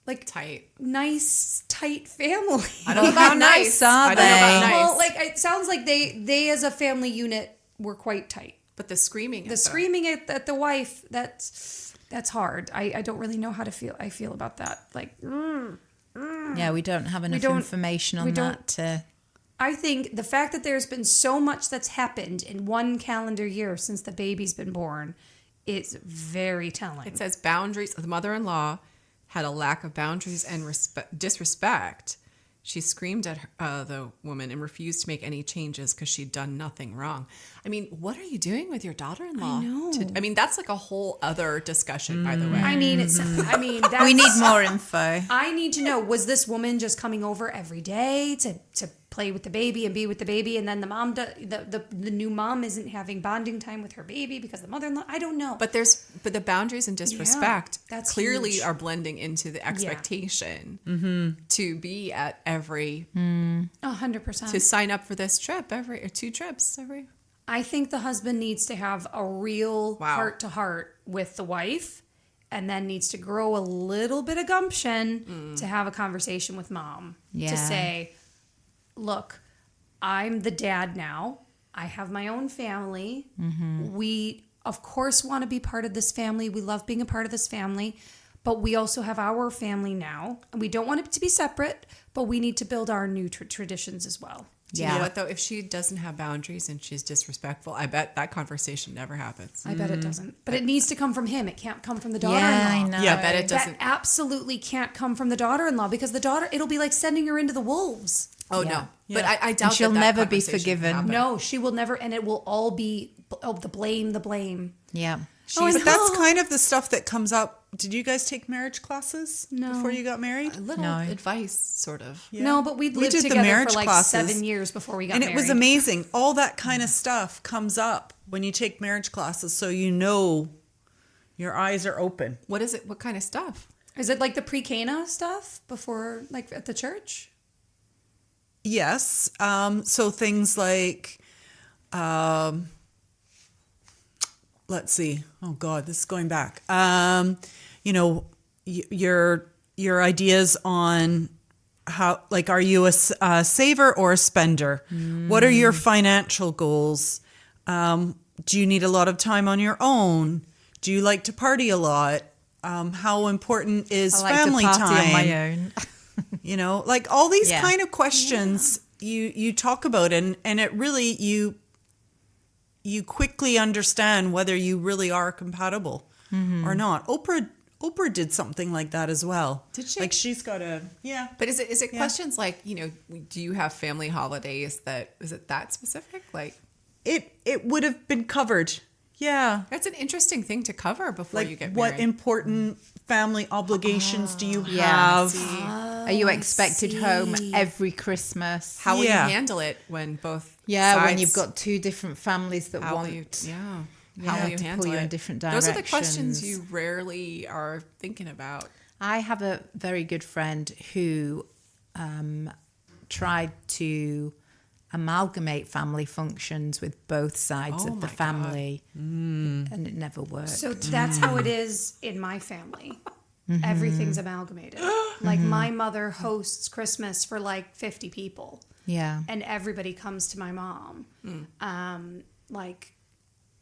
like Tight. nice, tight family. I don't know about nice. are I don't know about they? nice. Well, like it sounds like they as a family unit were quite tight. But the screaming. The screaming at the wife, that's hard. I don't really know how to feel. I feel about that. Like, Yeah, we don't have enough don't- information on we that to. I think the fact that there's been so much that's happened in one calendar year since the baby's been born is very telling. It says boundaries. The mother-in-law had a lack of boundaries and disrespect. She screamed at the woman and refused to make any changes because she'd done nothing wrong. I mean, what are you doing with your daughter-in-law? I know. I mean, that's like a whole other discussion, by the way. I mean, it's. I mean, that's, We need more info. I need to know: was this woman just coming over every day to play with the baby and be with the baby, and then the mom, the new mom, isn't having bonding time with her baby because the mother-in-law? I don't know. But the boundaries and disrespect that's clearly huge. are blending into the expectation to be at every 100%. to sign up for this trip or 2 trips every. I think the husband needs to have a real Wow. heart to heart with the wife and then needs to grow a little bit of gumption to have a conversation with mom Yeah. to say, look, I'm the dad now. I have my own family. We, of course, want to be part of this family. We love being a part of this family, but we also have our family now. And we don't want it to be separate, but we need to build our new traditions as well. Do you know what though? If she doesn't have boundaries and she's disrespectful, I bet that conversation never happens. I bet it doesn't. But it needs to come from him. It can't come from the daughter-in-law. Yeah, I know. Yeah, I bet it That doesn't. absolutely can't come from the daughter-in-law because the daughter, it'll be like sending her into the wolves. Oh Yeah. no, but I doubt And she'll that never be conversation forgiven. happened. No, she will never, and it will all be, the blame. Yeah. But that's kind of the stuff that comes up. Did you guys take marriage classes before you got married? A little No. advice, sort of. Yeah. No, but we We lived did the together marriage for like classes. 7 years before we got And married. it was amazing. All that kind of stuff comes up when you take marriage classes, so you know your eyes are open. What is it? What kind of stuff? Is it like the pre-Cana stuff before, like at the church? Yes. So things like, let's see. Oh God, this is going back. You know, your ideas on how, like, are you a saver or a spender? What are your financial goals? Do you need a lot of time on your own? Do you like to party a lot? How important is I like family to party time? on my own. You know, like all these Yeah. kind of questions you talk about, and it really you quickly understand whether you really are compatible or not. Oprah did something like that as well. Did she? Like she's got a But is it questions like, you know, do you have family holidays is it that specific? Like it would have been covered. Yeah. that's an interesting thing to cover before you Like get what married. important family obligations do you Yeah. have? Are you expected home every Christmas? How will Yeah. you handle it when both Yeah, when sides- you've got two different families that how will want. you how Yeah, will you to handle pull you it? in different Those are the questions directions. you rarely are thinking about. I have a very good friend who tried to amalgamate family functions with both sides Oh of the my God. family, and it never worked. So that's how it is in my family. Everything's amalgamated. Like my mother hosts Christmas for like 50 people. yeah. And everybody comes to my mom. Like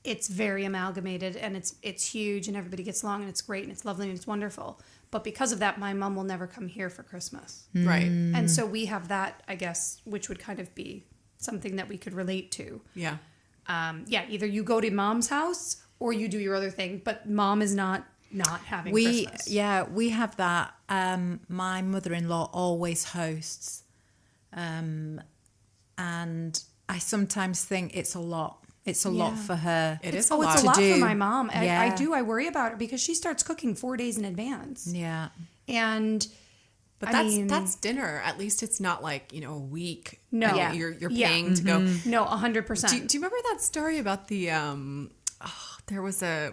it's very amalgamated and it's huge and everybody gets along and it's great and it's lovely and it's wonderful. But because of that, my mom will never come here for Christmas. Right. And so we have that, I guess, which would kind of be something that we could relate to. Yeah. Either you go to mom's house or you do your other thing, but mom is not having Christmas. We have that. My mother-in-law always hosts, and I sometimes think it's a lot. It's a lot for her. It is Oh, a lot. it's a lot do. for my mom. Yeah. I worry about her because she starts cooking 4 days in advance. Yeah. And But I mean, that's dinner. At least it's not like, a week. No. Like, Yeah. you're Yeah. paying to go. no, 100%. Do you remember that story about the there was a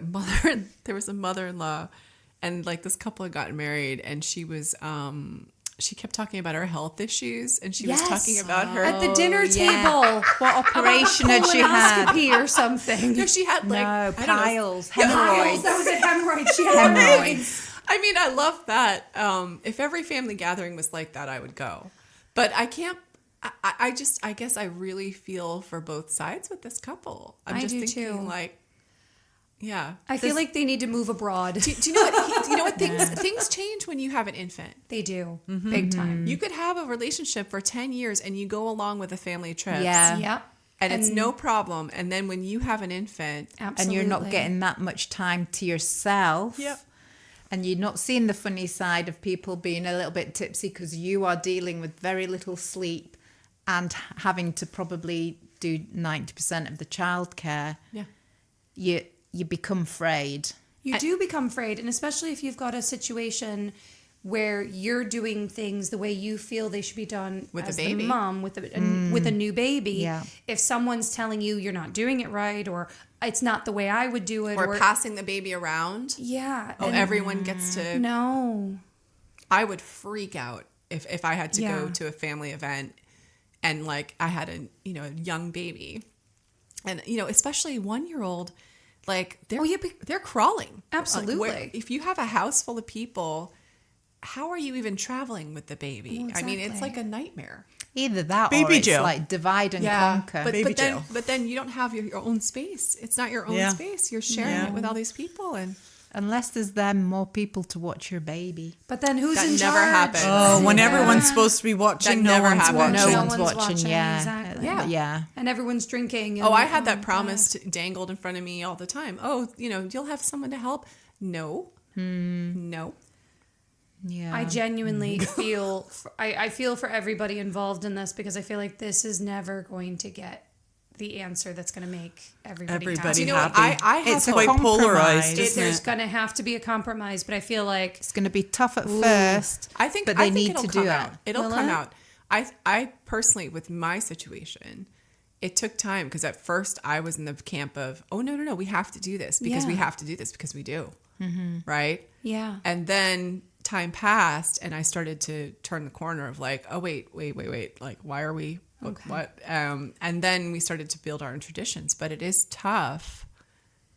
mother-in-law, and like this couple had gotten married, and she was she kept talking about her health issues, and she was talking about her at the dinner yeah. table. What operation had she had? Colonoscopy or something. No, she had like No, I don't know. piles, Piles, hemorrhoids. that was a hemorrhoid. She had hemorrhoids. I mean, I love that. If every family gathering was like that, I would go. But I can't. I guess I really feel for both sides with this couple. I'm I just do thinking too. like, yeah. I feel like they need to move abroad. Do you know what? Do you know what? Things change when you have an infant. They do. Big time. You could have a relationship for 10 years and you go along with a family trip. Yeah. Yep. And it's no problem. And then when you have an infant, Absolutely. And you're not getting that much time to yourself. Yep. And you're not seeing the funny side of people being a little bit tipsy because you are dealing with very little sleep and having to probably do 90% of the childcare. yeah. You become frayed. You do become frayed, and especially if you've got a situation where you're doing things the way you feel they should be done With a as baby. the mom with a new baby. Yeah. If someone's telling you you're not doing it right, or it's not the way I would do it, Or passing the baby around. yeah, Oh, and everyone gets to. no, I would freak out if I had to Yeah. go to a family event and like I had a young baby, and especially 1-year-old, like they're crawling. Absolutely. Like, if you have a house full of people, how are you even traveling with the baby? Well, I mean, it's exactly. like a nightmare. Either that or Baby it's jail. like divide and conquer. But then you don't have your own space. It's not your own Yeah. space. You're sharing Yeah. it with all these people, and Unless there's then more people to watch your baby. but then who's That in never charge? happens. Oh, when Yeah. everyone's supposed to be watching, That no never one's happens. watching. No No one's one's watching, watching, yeah. exactly. Yeah. And everyone's drinking. oh, And, I had that God. promise dangled in front of me all the time. Oh, you'll have someone to help. No, no. Yeah. I genuinely feel I feel for everybody involved in this because I feel like this is never going to get the answer that's going to make everybody Everybody happy. You know what? happy. I have It's hope. quite compromise. polarized, isn't There's it? going to have to be a compromise, but I feel like It's going to be tough at first. I think but they I think need it'll to come do out. it. It'll Will come it? out. I personally, with my situation, it took time because at first I was in the camp of, oh no, we have to do this because we Yeah. have to do this because we do, right? yeah. And then time passed, and I started to turn the corner of like, oh wait, like why are we? What? And then we started to build our own traditions, but it is tough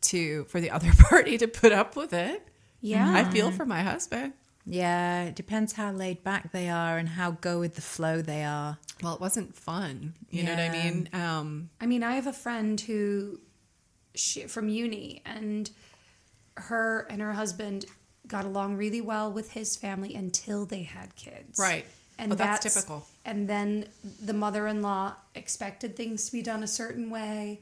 for the other party to put up with it. Yeah. I feel for my husband. Yeah, it depends how laid back they are and how go with the flow they are. Well, it wasn't fun. You know what I Yeah. mean? I mean, I have a friend from uni, and her and her husband got along really well with his family until they had kids. Right. And Oh, that's typical. And then the mother-in-law expected things to be done a certain way,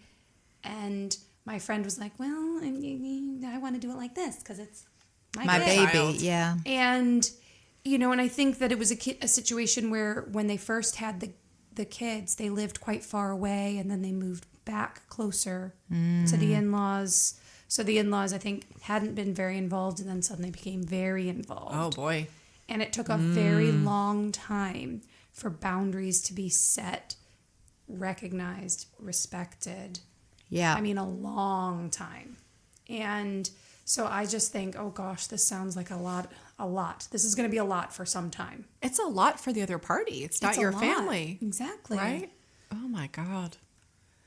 and my friend was like, "Well, I want to do it like this because it's My kid." baby, Child. yeah. And and I think that it was a situation where when they first had the kids, they lived quite far away, and then they moved back closer to the in-laws. So the in-laws, I think, hadn't been very involved, and then suddenly became very involved. Oh boy. And it took a very long time for boundaries to be set, recognized, respected. Yeah. I mean, a long time. And so I just think, oh gosh, this sounds like a lot. This is going to be a lot for some time. It's a lot for the other party. It's not It's a your lot. family. Exactly. Right? Oh my God.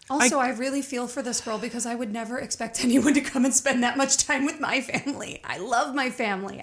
Also, I really feel for this girl because I would never expect anyone to come and spend that much time with my family. I love my family.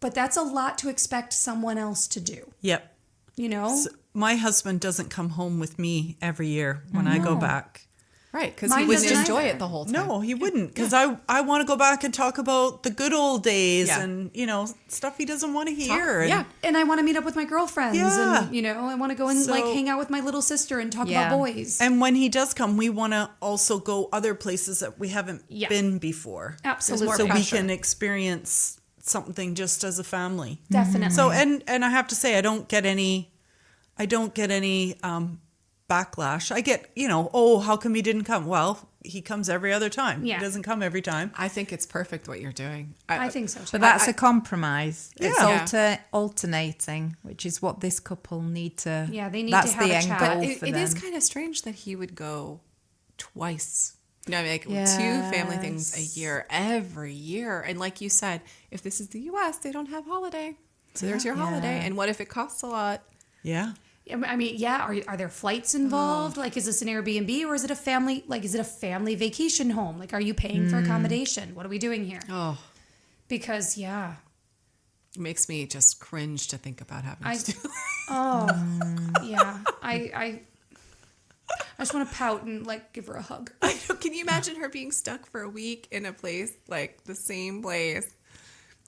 But that's a lot to expect someone else to do, Yep. you know? So my husband doesn't come home with me every year when I go back. Right. Because Mine he wouldn't doesn't enjoy either. it the whole time. No, he wouldn't, because I want to go back and talk about the good old days Yeah. and, stuff he doesn't want to hear. And Yeah. And I want to meet up with my girlfriends Yeah. and, I want to go and So- hang out with my little sister and talk Yeah. about boys. And when he does come, we want to also go other places that we haven't Yeah. been before. Absolutely. So we Pressure. can experience something just as a family. Definitely. So and I have to say I don't get any backlash. I get, oh, how come he didn't come? Well, he comes every other time. Yeah. He doesn't come every time. I think it's perfect what you're doing. I think so too. But that's a compromise. It's Yeah. alternating, which is what this couple need to. Yeah, they need that's to have the a end chat. goal It for is them. kind of strange that he would go twice. Like 2 family things a year, every year. And like you said, if this is the U.S., they don't have holiday. So there's your holiday. And what if it costs a lot? Yeah. I mean, yeah. Are there flights involved? Like, is this an Airbnb or is it a family? Like, is it a family vacation home? Like, are you paying for accommodation? What are we doing here? Oh, Because it makes me just cringe to think about having to do yeah. I just want to pout and like give her a hug. I know. Can you imagine her being stuck for a week in a place, like the same place?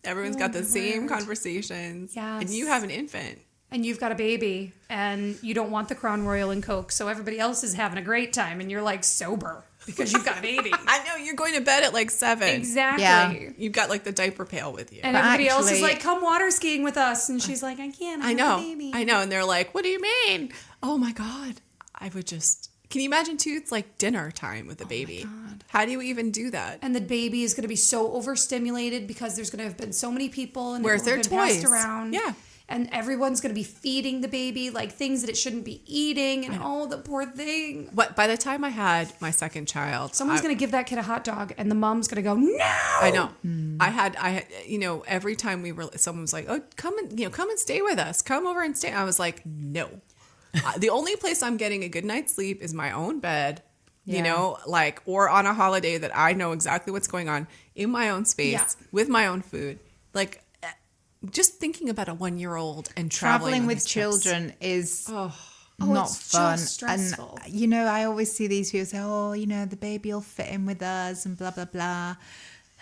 Everyone's got the same conversations. Yes. And you have an infant. And you've got a baby and you don't want the Crown Royal and Coke, so everybody else is having a great time and you're like sober because you've got a baby. I know. You're going to bed at like 7. Exactly. Yeah. You've got like the diaper pail with you. And But everybody else is actually- like, come water skiing with us. And she's like, I can't. I have know. a baby. I know. And they're like, what do you mean? Oh my God. I would just, can you imagine too? It's like dinner time with the baby. How do you even do that? And the baby is going to be so overstimulated because there's going to have been so many people and Where's it their will have been passed toys? around. Yeah. And everyone's going to be feeding the baby like things that it shouldn't be eating. And oh, the poor thing. What, by the time I had my second child, Someone's going to give that kid a hot dog and the mom's going to go, no. I know. I had, every time someone was like, oh, come and stay with us. Come over and stay. I was like, no. The only place I'm getting a good night's sleep is my own bed, or on a holiday that I know exactly what's going on in my own space with my own food. Like, just thinking about a 1-year-old and traveling with these trips. children is not it's fun. just stressful. And I always see these people say, "Oh, the baby will fit in with us," and blah blah blah.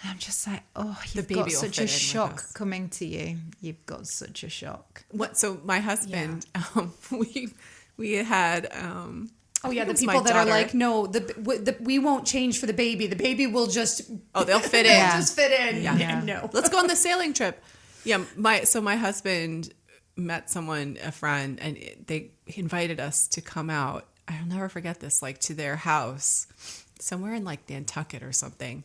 And I'm just like, "Oh, you've baby got will such fit a in with shock us. coming to you. You've got such a shock." So my husband, we had. Oh yeah, I the think it was my people that are daughter. like, no, we won't change for the baby. The baby will just They'll fit in. just fit in. Yeah. No. Let's go on the sailing trip. Yeah, my husband met someone, a friend, and they invited us to come out. I'll never forget this, like to their house, somewhere in like Nantucket or something.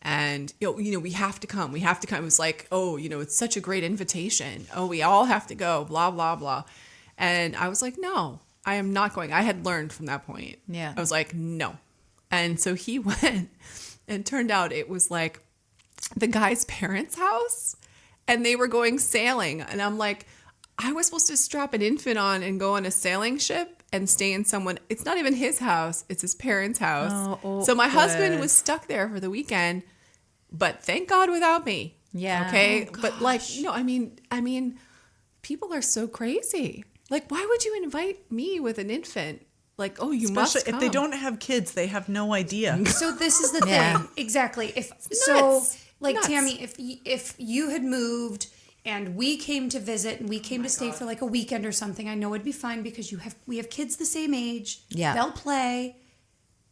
And we have to come. We have to come. It was like, it's such a great invitation. Oh, we all have to go. Blah blah blah. And I was like, no, I am not going. I had learned from that point. Yeah. I was like, no. And so he went, and turned out it was like the guy's parents' house. And they were going sailing. And I'm like, I was supposed to strap an infant on and go on a sailing ship and stay in it's not even his house. It's his parents' house. Oh, so my husband awkward. was stuck there for the weekend, but thank God without me. Yeah. Okay. But I mean, people are so crazy. Like, why would you invite me with an infant? Like, oh, you must Especially come. if they don't have kids, they have no idea. So this is the Yeah. thing. Exactly. Nuts. Tammy, if you had moved and we came to visit and we came to stay for like a weekend or something, I know it'd be fine because we have kids the same age. Yeah. They'll play.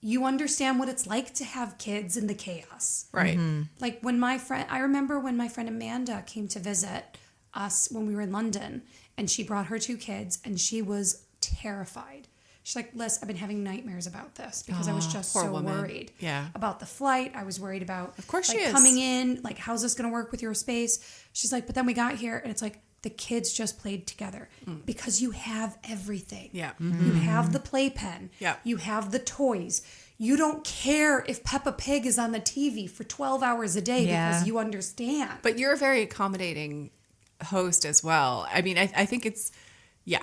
You understand what it's like to have kids in the chaos. Right. Like I remember when my friend Amanda came to visit us when we were in London and she brought her 2 kids and she was terrified. She's like, Liz, I've been having nightmares about this because I was just poor so woman. worried Yeah. about the flight. I was worried about, Of course like, she is. coming in, like, how's this going to work with your space? She's like, but then we got here and it's like, the kids just played together because you have everything. Yeah. You have the playpen. Yeah. You have the toys. You don't care if Peppa Pig is on the TV for 12 hours a day Yeah. because you understand. But you're a very accommodating host as well. I mean, I think it's, yeah.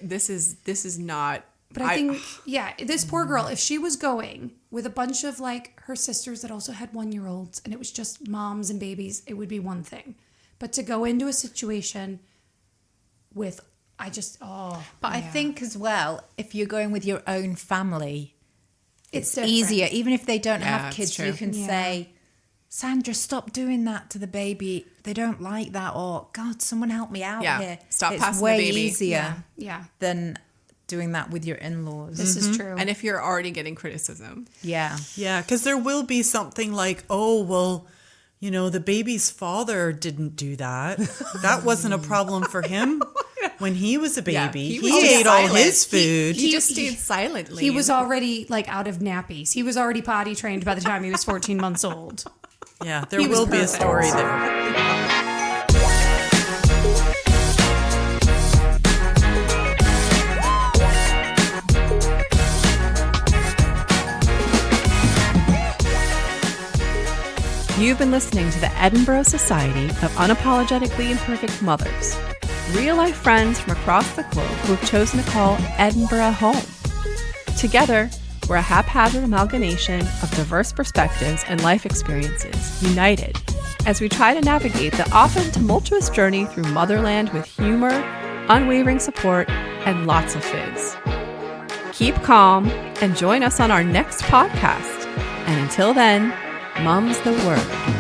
This is not. But I think, this poor girl, if she was going with a bunch of like her sisters that also had 1-year-olds and it was just moms and babies, it would be one thing. But to go into a situation with, I think as well, if you're going with your own family, it's it's different. easier. Even if they don't Yeah, have it's kids, true. you can Yeah. say, Sandra, stop doing that to the baby. They don't like that. Or, God, someone help me out Yeah. here. Stop it's passing the way baby. easier Yeah. than doing that with your in-laws. This is true. And if you're already getting criticism, Yeah. Yeah, because there will be something like, oh, well, the baby's father didn't do that. That wasn't a problem for him. when he was a Yeah, baby, he was he just ate all silent. his food. He just stayed silently. He was already like out of nappies. He was already potty trained by the time he was 14 months old. Yeah, there He was will be a perfect. story there. You've been listening to the Edinburgh Society of Unapologetically Imperfect Mothers, real-life friends from across the globe who have chosen to call Edinburgh home. Together, we're a haphazard amalgamation of diverse perspectives and life experiences, united as we try to navigate the often tumultuous journey through motherland with humor, unwavering support, and lots of fizz. Keep calm and join us on our next podcast. And until then, Mum's the word.